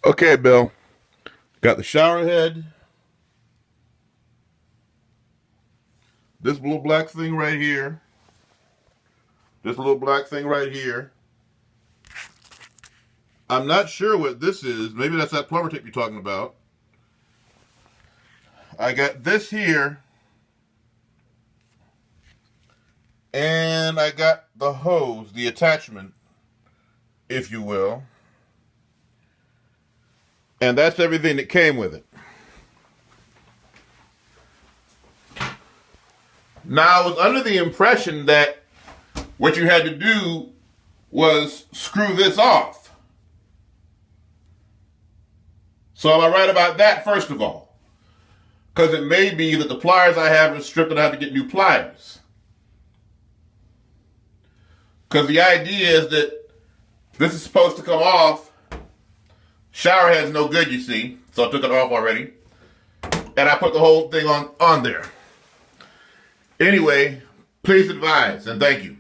Okay, Bill. Got the shower head. This little black thing right here. This little black thing right here. I'm not sure what this is. Maybe that's that plumber tape you're talking about. I got this here. And I got the hose, the attachment, if you will. And that's everything that came with it. Now, I was under the impression that what you had to do was screw this off. So am I right about that, first of all? Because it may be that the pliers I have are stripped and I have to get new pliers. Because the idea is that this is supposed to come off. Shower head's no good, you see. So I took it off already. And I put the whole thing on there. Anyway, please advise and thank you.